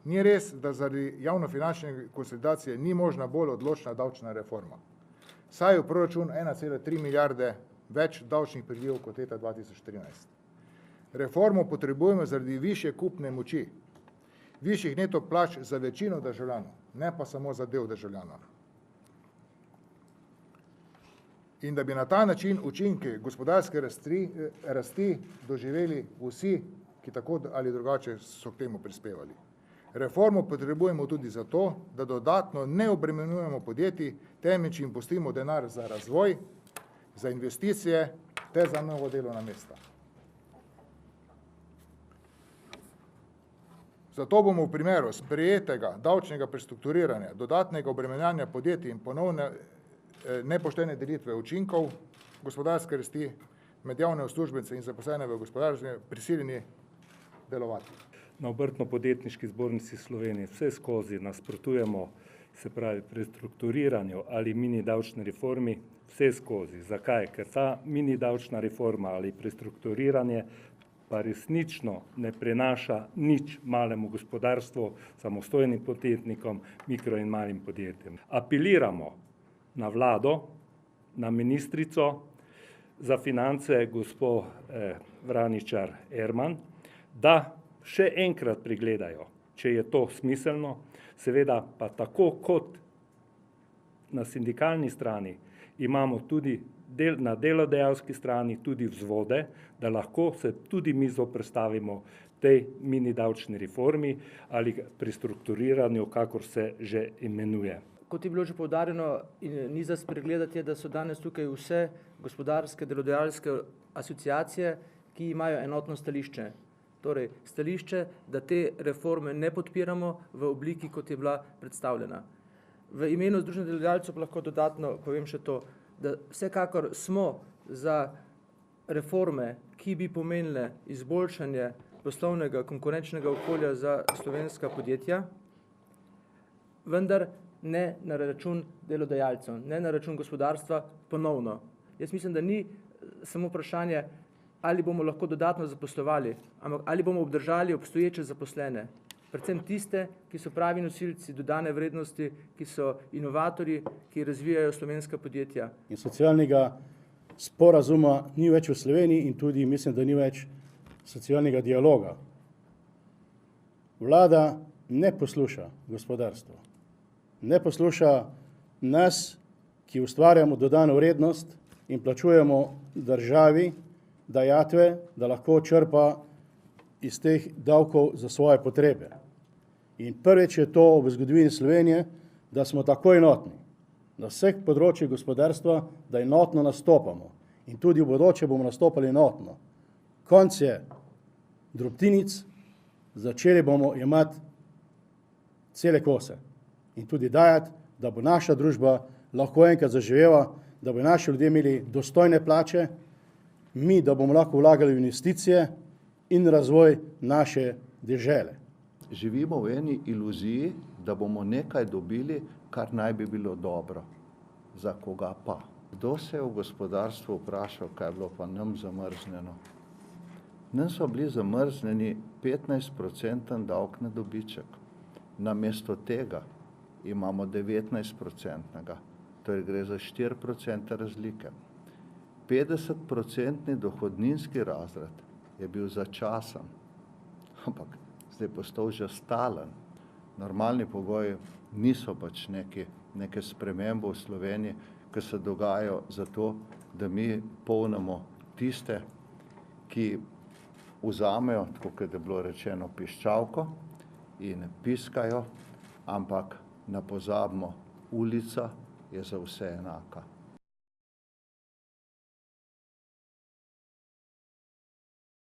Ni res, da zaradi javnofinančne konsolidacije ni možna bolj odločna davčna reforma. Saj je v proračun 1,3 milijarde več davčnih prilivov kot leta 2013. Reformo potrebujemo zaradi višje kupne moči, višjih neto plač za večino državljanov, ne pa samo za del državljanov. In da bi na ta način učinke gospodarske rasti doživeli vsi, ki tako ali drugače so k temu prispevali. Reformo potrebujemo tudi zato, da dodatno ne obremenjujemo podjetij, temveč jim pustimo denar za razvoj, za investicije ter za novo delovna mesta. Zato bomo v primeru sprejetega davčnega prestrukturiranja, dodatnega obremenjanja podjetij in ponovne nepoštene delitve učinkov gospodarske rasti med javne uslužbence in zaposlene v gospodarstvu prisiljeni delovati. Na Obrtno-podjetniški zbornici Slovenije vse skozi nasprotujemo, se pravi, prestrukturiranju ali mini davčni reformi, vse skozi. Zakaj? Ker ta mini davčna reforma ali prestrukturiranje pa resnično ne prenaša nič malemu gospodarstvu, samostojnim podjetnikom, mikro in malim podjetjem. Apeliramo na vlado, na ministrico za finance, gospo Vraničar Erman, da še enkrat pregledajo, če je to smiselno, seveda pa tako kot na sindikalni strani imamo tudi na delodajalski strani tudi vzvode, da lahko se tudi mi zoperstavimo tej mini davčni reformi ali prestrukturiranju, kakor se že imenuje. Kot je bilo že poudarjeno in ni za spregledati, je, da so danes tukaj vse gospodarske delodajalske asociacije, ki imajo enotno stališče. Torej, stališče, da te reforme ne podpiramo v obliki, kot je bila predstavljena. V imenu Združenja delodajalcev lahko dodatno povem še to, da vsekakor smo za reforme, ki bi pomenile izboljšanje poslovnega konkurenčnega okolja za slovenska podjetja, vendar ne na račun delodajalcev, ne na račun gospodarstva ponovno. Jaz mislim, da ni samo vprašanje, ali bomo lahko dodatno zaposlovali, ampak ali bomo obdržali obstoječe zaposlene, predvsem tiste, ki so pravi nosilci dodane vrednosti, ki so inovatorji, ki razvijajo slovenska podjetja. In socialnega sporazuma ni več v Sloveniji in tudi mislim, da ni več socialnega dialoga. Vlada ne posluša gospodarstvo, ne posluša nas, ki ustvarjamo dodano vrednost in plačujemo državi dajatve, da lahko črpa iz teh davkov za svoje potrebe. In prvič je to v zgodovini Slovenije, da smo tako enotni na vseh področjih gospodarstva, da enotno nastopamo. In tudi v bodoče bomo nastopali enotno. Konec je drobtinic, začeli bomo imati cele kose in tudi dajati, da bo naša družba lahko enkrat zaživela, da bo naši ljudje imeli dostojne plače, mi, da bomo lahko vlagali v investicije in razvoj naše dežele. Živimo v eni iluziji, da bomo nekaj dobili, kar naj bi bilo dobro. Za koga pa? Kdo se je v gospodarstvu vprašal, kaj je bilo pa nam zamrznjeno? Nam so bili zamrznjeni 15% davek na dobiček. Namesto tega imamo 19%, torej gre za 4% razlike. 50% dohodninski razred je bil začasen, ampak zdaj postal že stalen. Normalni pogoji niso pač neke spremembe v Sloveniji, ki se dogajajo zato, da mi polnimo tiste, ki vzamejo, tako kot je bilo rečeno, piščalko in piskajo, ampak ne pozabimo, ulica je za vse enaka.